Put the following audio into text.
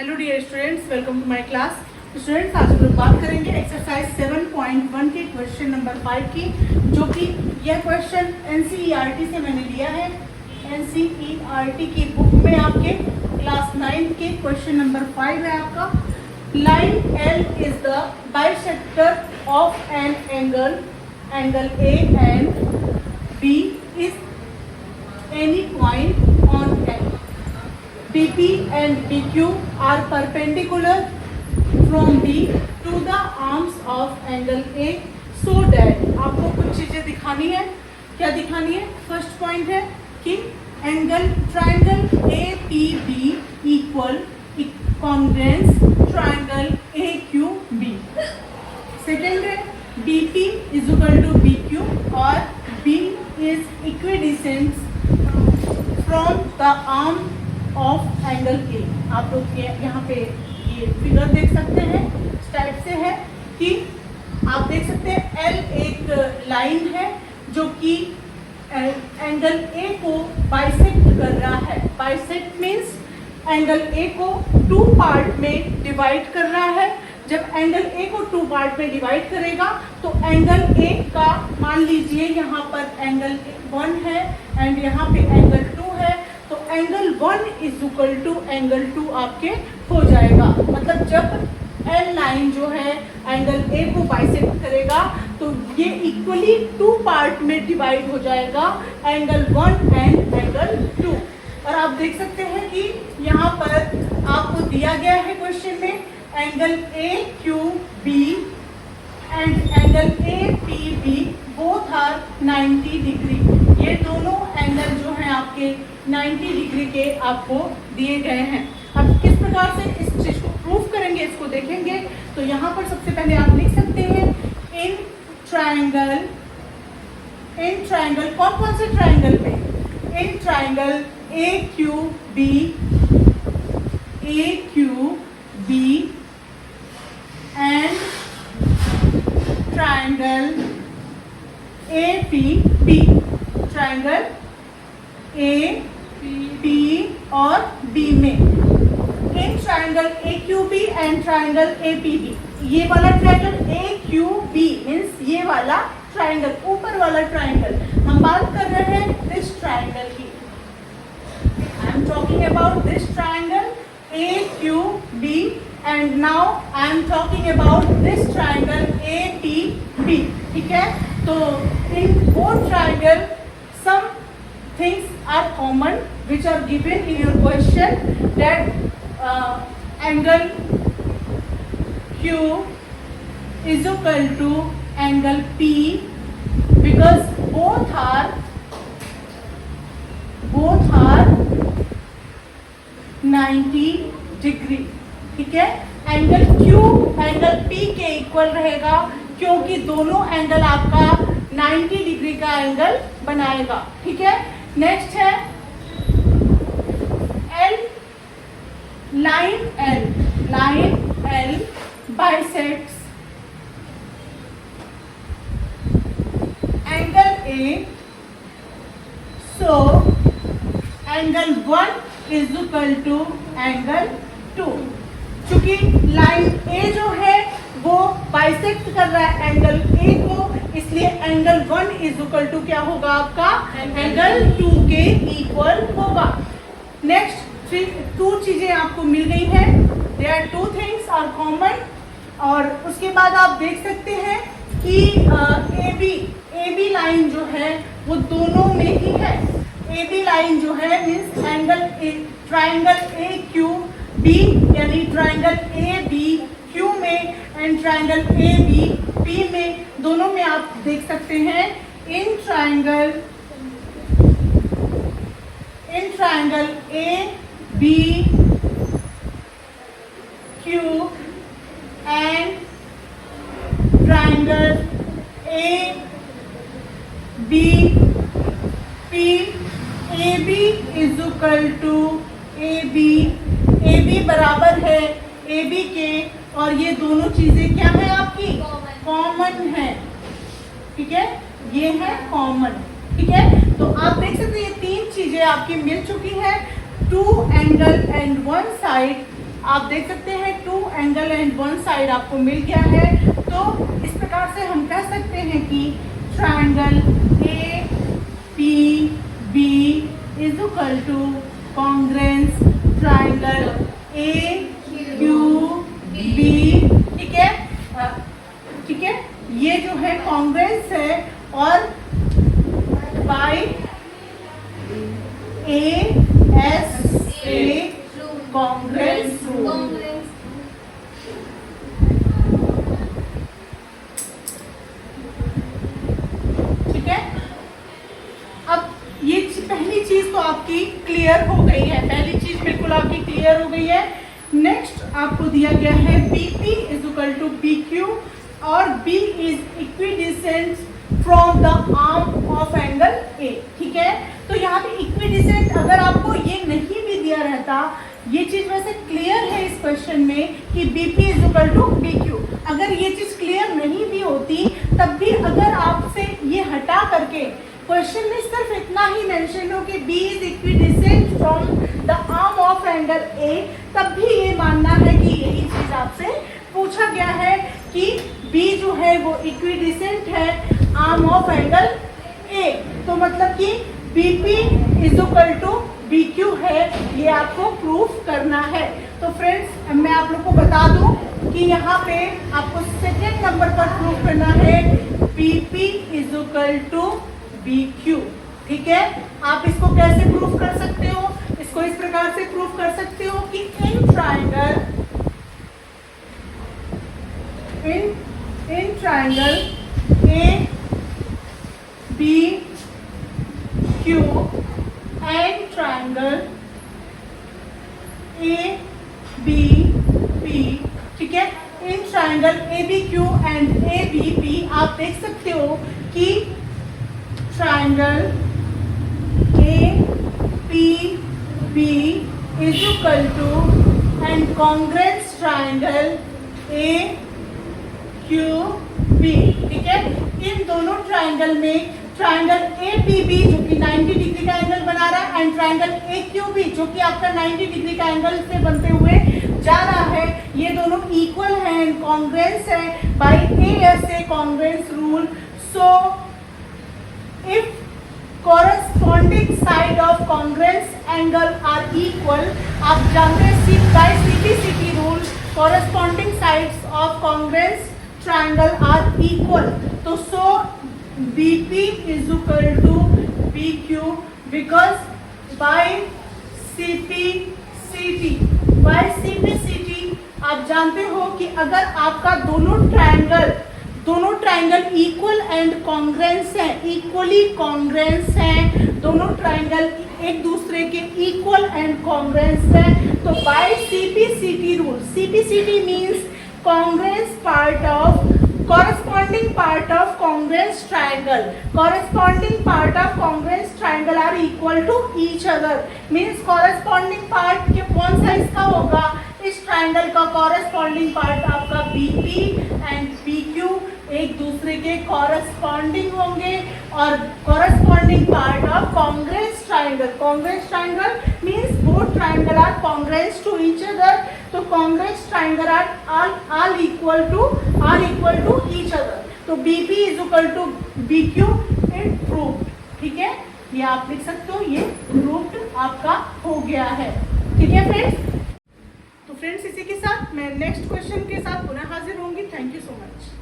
Hello dear students, welcome to my class. Students, आज हम लोग बात करेंगे एक्सरसाइज 7.1 के क्वेश्चन नंबर 5 की, जो कि यह क्वेश्चन एनसीईआरटी से मैंने लिया है। एनसीईआरटी की बुक में आपके क्लास 9 के क्वेश्चन नंबर 5 है आपका। Line L is the bisector of an angle A and B is any point on L. BP and PQ are perpendicular from B to the arms of angle A so that आपको कुछ चीजें दिखानी है। क्या दिखानी है? First point है कि angle triangle APB equal congruence triangle AQB। Second है BP is equal to BQ और B is equidistant from the arm of angle A. आप लोग यहाँ पे ये फिगर देख सकते हैं, इस टाइप से है कि आप देख सकते हैं एल एक लाइन है जो कि एंगल ए को बाइसेक्ट कर रहा है। बाइसेक्ट मीन्स एंगल ए को टू पार्ट में डिवाइड कर रहा है। जब एंगल ए को टू पार्ट में डिवाइड करेगा तो एंगल ए का मान लीजिए यहाँ पर एंगल 1 है एंड यहाँ पे एंगल 2 है, तो angle 1 is equal to angle 2 आपके हो जाएगा। मतलब जब एल लाइन जो है एंगल ए को बाइसेक्ट करेगा तो ये इक्वली टू पार्ट में डिवाइड हो जाएगा, एंगल 1 एंड एंगल 2। और आप देख सकते हैं कि यहाँ पर आपको दिया गया है क्वेश्चन में angle AQB and angle APB both are 90 degree. ये दोनों एंगल जो हैं आपके 90 डिग्री के आपको दिए गए हैं। अब किस प्रकार से इस चीज को प्रूव करेंगे, इसको देखेंगे। तो यहाँ पर सबसे पहले आप लिख सकते हैं इन ट्राइंगल कौन कौन से ट्राइंगल पे? In triangle AQB and triangle APB। Triangle A, P और B में in triangle AQB and triangle APB। ये वाला ट्राइंगल AQB मीन्स ये वाला ट्राइंगल, ऊपर वाला ट्राइंगल। हम बात कर रहे हैं दिस ट्राइंगल की। I am talking about this triangle AQB and now I am talking about this triangle APB। ठीक है, तो in both triangle some things are common which are given in your question, that angle Q is equal to angle P because both are 90 degree. ठीक है, angle Q angle P के equal रहेगा क्योंकि दोनों angle आपका 90 degree का angle बनाएगा। ठीक है, नेक्स्ट है L, line L bisects angle A, so angle 1 is equal to angle 2। चूंकि लाइन A जो है वो बाइसेक्ट कर रहा है एंगल A को, इसलिए एंगल 1 इज इक्वल टू क्या होगा आपका? एंगल 2 के इक्वल होगा। नेक्स्ट 2 चीजें आपको मिल गई हैं, there are 2 things are common. और उसके बाद आप देख सकते हैं कि AB लाइन जो है वो दोनों में ही है। AB लाइन जो है मीन्स एंगल ट्राइंगल AQB यानी ट्राइंगल ABQ में एंड ट्राइंगल ABP में, दोनों में आप देख सकते हैं in triangle ABQ and triangle ABP, AB is equal to AB बराबर है AB के, और ये दोनों चीजें क्या है आपकी? कॉमन है। ठीक है, ये है कॉमन। ठीक है, तो आप देख सकते हैं ये 3 चीजें आपकी मिल चुकी है। 2 एंगल एंड 1 साइड आप देख सकते हैं 2 एंगल एंड 1 साइड आपको मिल गया है। तो इस प्रकार से हम कह सकते हैं कि triangle A P B is equal to congruence triangle A Q B. ठीक है, ठीक है, ये जो है कॉन्ग्रेंस है और बाय ए कॉन्ग्रेंस रूल। ठीक है, अब ये पहली चीज तो आपकी क्लियर हो गई है, पहली चीज बिल्कुल आपकी क्लियर हो गई है। नेक्स्ट आपको दिया गया है BP is equal to PQ और B is equidistant from the arm of angle A। ठीक है, तो यहाँ पे इक्विडिसेंट अगर आपको ये नहीं भी दिया रहता, ये चीज वैसे क्लियर है इस क्वेश्चन में कि BP is equal to PQ। अगर ये चीज क्लियर नहीं भी होती तब भी अगर आपसे ये हटा करके क्वेश्चन में सिर्फ इतना ही मेंशन हो कि B is equidistant from the arm of angle A, तब भी ये मानना है कि यही चीज आपसे पूछा गया है कि B जो है वो इक्विडिसेंट है आर्म ऑफ एंगल A। तो मतलब कि BP is equal to BQ है, ये आपको प्रूफ करना है। तो फ्रेंड्स मैं आप लोग को बता दूं कि यहाँ पे आपको सेकेंड नंबर पर प्रूफ करना है BP is equal to BQ। ठीक है, आप इसको कैसे प्रूफ कर सकते हो? इसको इस प्रकार से प्रूफ कर सकते हो कि in triangle A B Q and triangle A B P। ठीक है, in triangle ABQ and ABP आप देख सकते हो कि triangle APB is equal to and congruence triangle AQB। ठीक है, इन दोनों ट्रायंगल में ट्रायंगल APB जो कि 90 डिग्री का एंगल बना रहा है एंड ट्रायंगल AQB जो कि आपका 90 डिग्री का एंगल से बनते हुए जा रहा है, ये दोनों इक्वल हैं एंड कॉन्ग्रेंस है by ASA congruence rule. So if corresponding side of congruence angle are equal, आप जानते हैं by CPCT rule corresponding sides of congruence triangle are equal। तो so BP is equal to BQ because by CPCT आप जानते हो कि अगर आपका दोनों ट्रायंगल इक्वल एंड कॉन्ग्रेंस हैं, इक्वली कॉन्ग्रेंस हैं, दोनों ट्रायंगल एक दूसरे के इक्वल एंड कॉन्ग्रेंस हैं, तो by CPCT rule, CPCT means congruence part of corresponding part of congruence triangle, corresponding part of congruence triangle are equal to each other, means corresponding part के कौन सा इसका होगा, इस ट्रायंगल का corresponding part आपका BP and PQ एक दूसरे के corresponding होंगे और corresponding part of congruence triangle means both triangle are congruous to each other, तो congruous triangle are all equal to each other, तो BP is equal to BQ it proved। ठीक है, ये आप लिख सकते हो, ये proved आपका हो गया है। ठीक है फ्रेंड्स, तो फ्रेंड्स इसी के साथ मैं नेक्स्ट क्वेश्चन के साथ पुनः हाजिर होंगी। Thank you so much.